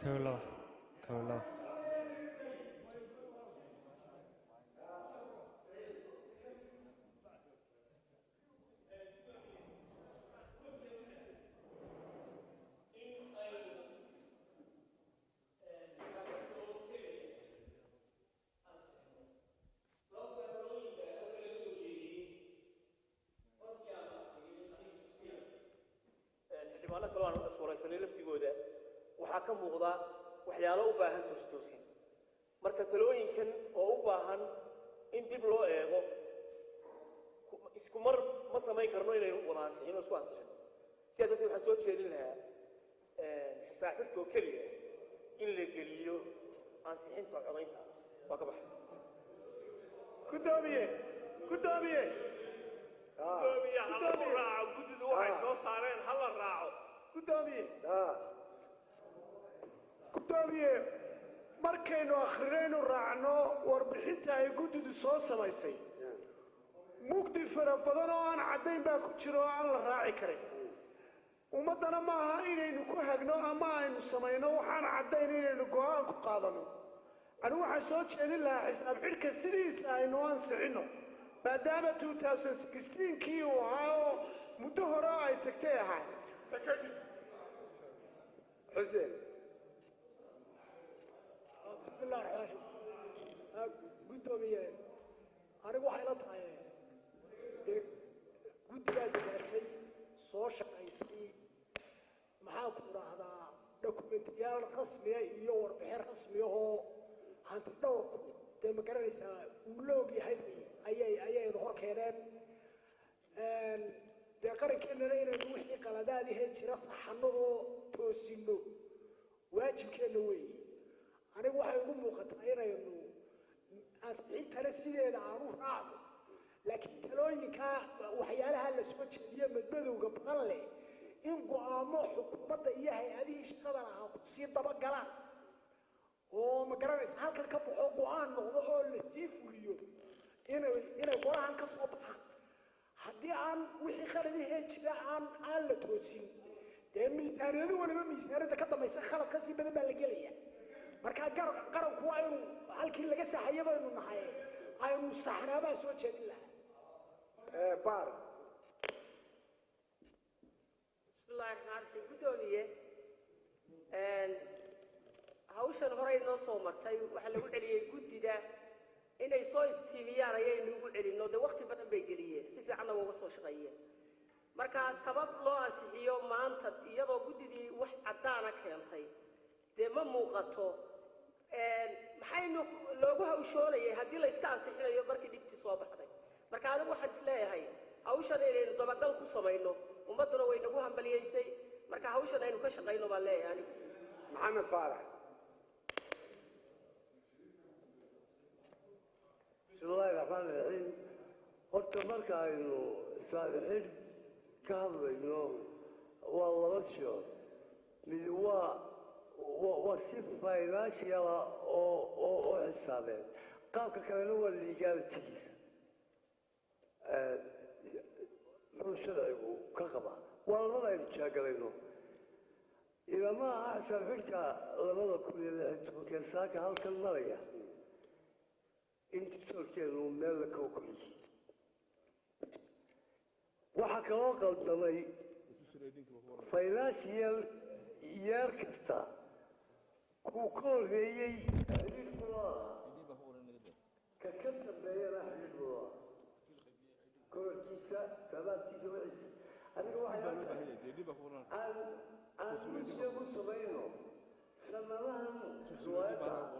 كولا كولا xildhibaano kale aan iswaraysanay laftigooda waxaa ka muuqda waxyaalo u baahan toosin marka talooyinkan oo u baahan in dib loo eego isku mar ma samayn karno inay wada ansixino isku ansixino sidaas waxaan soo jeedin lahaa xisaabta oo keliya in la geliyo ansixinta codaynta waa ka baxay gudoomiye gudoomiye على الراعي وجود واحد صارين هلا الراعي قدامي markaynu akhriyayno raacno warbixinta ay guddidu soo samaysay mugdi fara badan oo aan cadayn baa ku jiro oo aan la raaci karin ummadana ma aha inaynu ku hagno ama aynu samayno waxaan cadayn inaynu go'aan ku qaadano anigu waxaan soo jeedin lahaa xisaab xidhka sidiisa aynu ansixino maadaama 2016kii uu ahaa oo muddo hore ay tagtay ahaa xuseen بسم الله الرحمن الرحيم قدومي أنا واحد لا تاي قد جاء شيء سوشيال أيسي محاكم هذا دوكيومنتيال رسمي يور بحر رسمي هو هانت دور ديمقراطية ولوجي هذي أي ظهور كلام دقرن كنا نروح قلادة هذه شرف حنو توسينو واجب كنا وي أنا واحد يقول مقطعين إنه أصحيح ترسيل عروف عام لكن تلوين كا وحيالها اللي سوتش دي مدبدو قبل لي إن قاموا حكومة إياها هذه اشتغلها تصير طبق جلال ومقرر إسحاق الكبر حقوقان نوضعه للسيف واليوم إنه قرآن كصبحة هدي عن وحي خلني هيك عن لتوسين ده ميزانية ولا ما ميزانية ده كده ما يسخر كسي بدل بالجلية marka qaranku waa inuu halkii laga saxayaba inuu nahay aynu saxnaaba soo jeedin lahaa baar bismillaahi rahmaani rahiim gudoomiye hawshan hore inoo soo martay waxa lagu celiyay guddida inay soo iftiimiyaan ayaynu ugu celinno de waqti badan bay geliyeen si fiicanna uga soo shaqeeyeen marka sabab loo ansixiyo maanta iyadoo guddidii wax caddaana keentay de ma muuqato maxaynu loogu hawshoonayay haddii la iska ansixinayo markii dhibtii soo baxday marka anigu waxaan isleeyahay hawshan inaynu dabagal ku samayno ummadduna way nagu hambaliyeysay marka hawshan aynu ka shaqayno baan leeyahay anigu maxamed faarax bismillaahi raxmaani raxiim horta marka aynu saabixin ka hadlayno waa laba shood mid وصف financial أو حسابات قابك كانوا هو اللي قال تجيس من شرعه كقبة والله لا يتشاقلينه إذا ما أحسن فيك لماذا كل اللي كان ساكا هالك المرية انت تركينه مالك وكل شيء وحكا وقل دمي financial يركستا كوكول هي حديث الله ككتب بيانا حديث الله كل كيسة سبات كيسة وعيسة أنا واحد أنا مسلم مصبينه سنة لهم زواجة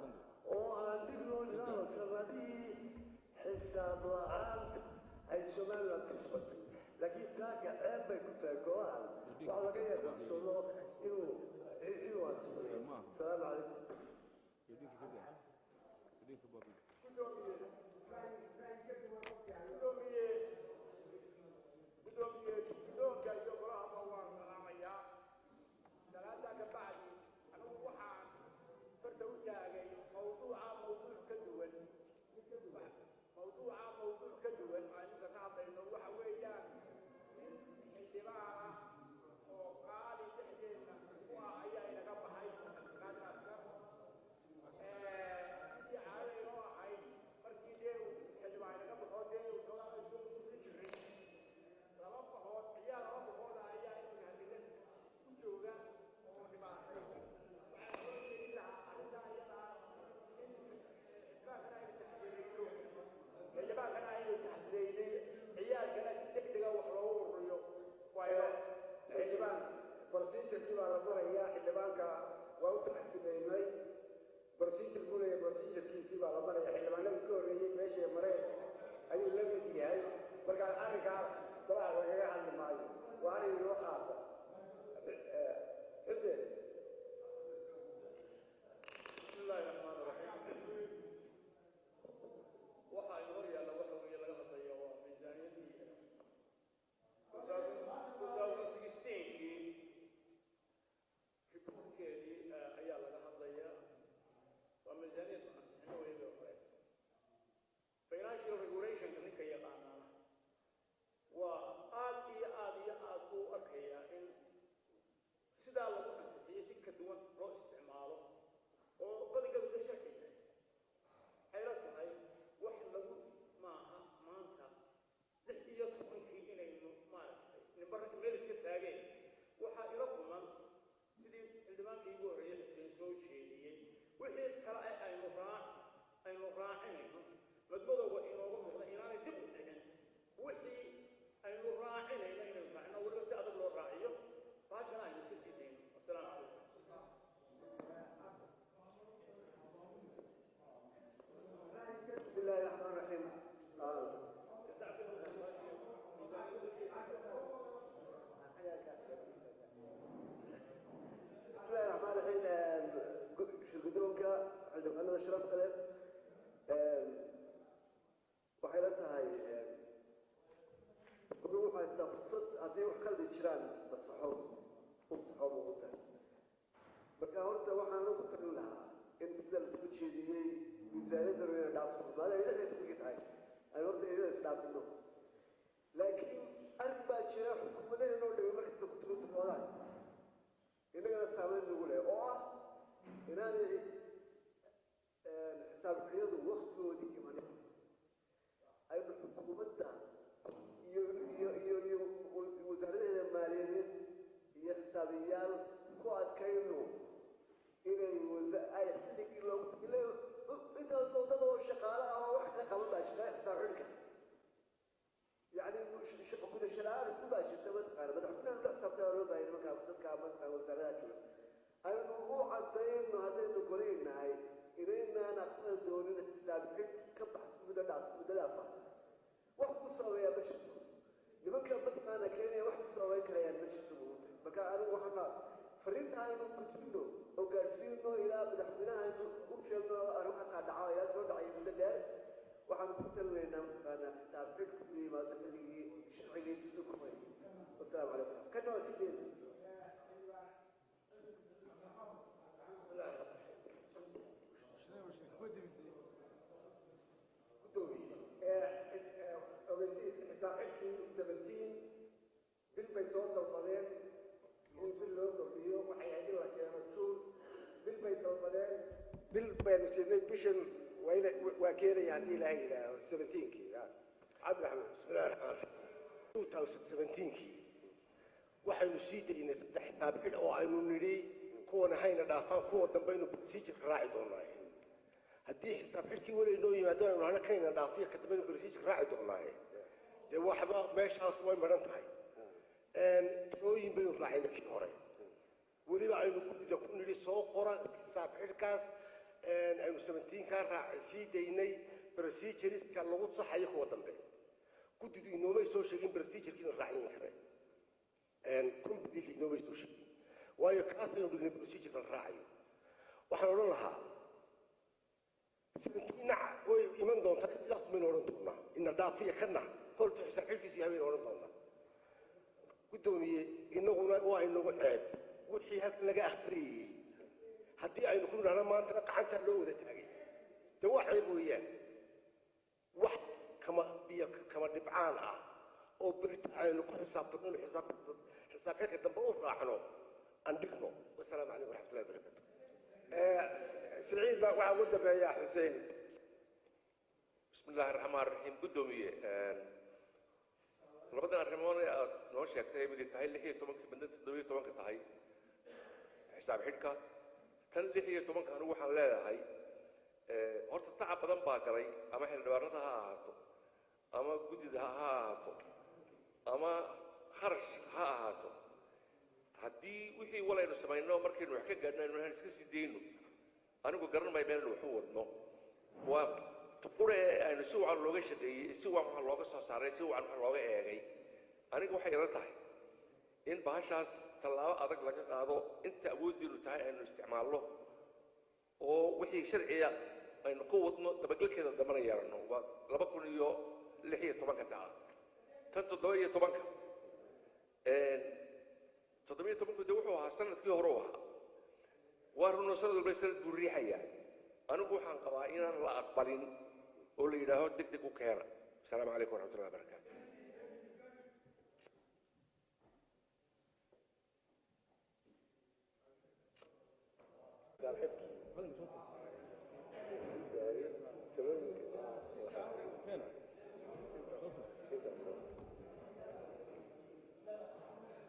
وعندك لونها سنة حساب العام أي سمال الكسبة لكن ساكا أبا كنت أقولها وعلى كي يتصلوا السلام عليكم mareen ayuu la mid yahay markaas arrinkaa golaha lagaga hadli maayo waa arrin inoo khaasa xuseen بسم الله الرحمن الرحيم waxa ay hor yaalla waxa weeye laga hadlayo waa miisaaniyaddii 2016kii riboortkeedii ayaa laga hadlayaa waa miisaaniyad ansixino weeyga hore financial regulationka ninka yaqaanaa waa aad iyo aad iyo aad u arkayaa in sidaa lagu ansixiyey si ka duwan loo isticmaalo oo badigadu ka sharxiyay waxay la tahay wax lagu maaha maanta 16 inaynu maaragtay nimbarka meel iska taageen waxaa ila kuman sidii xildhibaankii ugu horreeyay xuseen soo jeediyey wixii kale aynu raacinayno madmadowga inooga muuqda inaanay dib u dhicin wixii aynu raacinayno inaynu raacino weliba si adag loo raaciyo baashana aynu iska sii dayno wasalaamu calaykum بسم الله الرحمن الرحيم بسم الله الرحمن الرحيم شرقدونك عندما أنا شرف قلب وحيلتها هاي روح التفصيل هذه وحكل الجيران بالصحوب والصحوب وقتها بقى هرتا وحنا نقول لها إن تقدر تسوي شيء ميزانية الرؤية دافع ما لا يلزم تبقى تعي أنا قلت إيه دافع له لكن أربع شراء حكومة إنه اللي يمر يستقطروا تقولان إنك نستعمل نقوله إن هذا حساب حياض وقت ودي كمان أي الحكومة ده وزارة المالية هي حسابيات قوات كينو إنه أي حد يقول أنت صوتك الشقالة أو واحدة قبل شقالة ترعلك يعني شق كل الشلال كل باش تبت أنا بدأ كنا نبدأ سبتة بين مكان كامل وزارات أنا هو عدين هذا نقولين هاي إذا نحن دورين التسابق كبح مدلافة واحد صويا بشتو لما كان بطلنا كينيا واحد صويا كريان بشتو بكا أنا وحنا فريت هاي نقطة أو قارسينه إلى بدحمنا هاي وشلنا أروح أتدعى يا زود عيب الدار وحنا قلنا لنا أنا تعرفت كل ما تقولي شرعي تسلكوا والسلام عليكم كنا وكذين حسابك 17 بالبيسون الفضيل باللو كبيو وحيادي لك مشهور بالبيت بالبيت بيشن وكيرا يعني لا إلى 17 كي عبد الرحمن بسم الله الرحمن الرحيم 2017 كي waxaynu sii daynay saddex xisaab xidh oo aynu nidhi kuwana hayna dhaafaan kuwa dambaynu procedure raaci doonaa haddii xisaab xidhkii weli inoo yimaado aynu hana kayna dhaafiyo ka dambaynu procedure raaci doonaa dee waxba meeshaas way maran tahay talooyin baynu raacayna kii hore weliba aynu guddida ku nidhi soo qora xisaab xidhkaas aynu 17kaa sii daynay procedureska lagu saxayo kuwa dambe guddidu inoomay soo sheegin procedurekiina raacin kareen completely inoomay soo sheegin waayo kaasaynu dhignay procedureka la raacayo waxaan odhan lahaa 17 way iman doontaa sidaas maynu odhan doonaa ina dhaafiya kana kolta xisaab xidhkiisa yahay baynu odhan doonaa guddoomiye inaguna waa inagu ceeb wixii halkan laga akhriyey haddii aynu ku nidhahno maantana gacantaa loo wada taagay dee waa ceeb weeyaan wax kama dhibcaan ah oo berita aynu ku xisaabtano inu xisaab xidhka dambe u raacno aan dhigno wasalaamu calaykum waraxmatullahi wabarakatu سعيد بقى وعود يا حسين بسم الله الرحمن الرحيم قدومي لبدنا الرمون نوش يكتب اللي تهي اللي هي طبعا كبندت الدوية طبعا كتهي حساب حدك كان اللي هي طبعا كانوا وحنا لا هاي هرت التعب بدن باكري أما إحنا دورتها هاتو أما جديد هاتو أما خرج هاتو هدي وحي ولا ينسمعنا مركين وحكي قلنا إنه هنسكت دينه أنا قررنا ما يبين الوحود نو tuqure aynu si wacan looga shaqeeyey si wacan looga soo saaray si wacan looga eegay aniga waxay ila tahay in bahashaas tallaabo adag laga qaado inta awooddiinu tahay aynu isticmaalno oo wixii sharciya aynu ku wadno dabagelkeeda dambana yeelano waa 2016 taa tan 17 de wuxuu ahaa sanadkii hore u ahaa waa runoo sanad walba sanad buu riixaya anigu waxaan qabaa inaan la aqbalin oo la yidhaaho deg deg u keena asalaamu calaykum waraxmatullahi wabarakaatu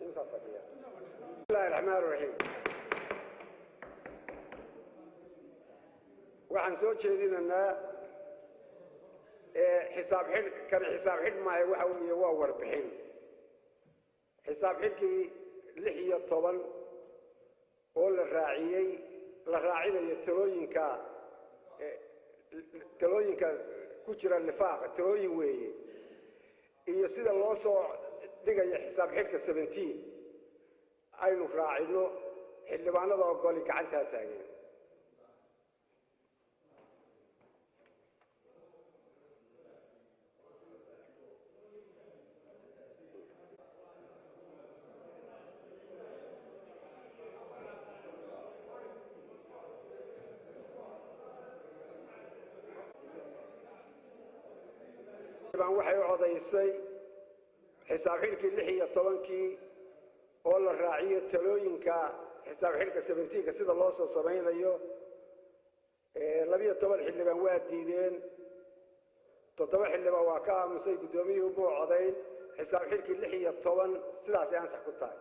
بسم الله الرحمن الرحيم waxaan soo jeedinaynaa xisaab xidh maayo waxa weeye waa warbixin xisaab xidhkii 16 oo la raacinayo talooyinka ku jira lifaaqa talooyin weeye iyo sida loo soo dhigayo xisaab xidhka 17 aynu raacino xildhibaanada ogoli gacantaa taageen waxay codaysay xisaab xidhkii 16 oo la raaciyo talooyinka xisaab xidhka 17 sida loo soo samaynayo 12 xildhibaan waa diideen 7 xildhibaan waa ka aamusay gudoomiyuhu buu codayn xisaab xidhkii 16 sidaas ay ansax ku tahay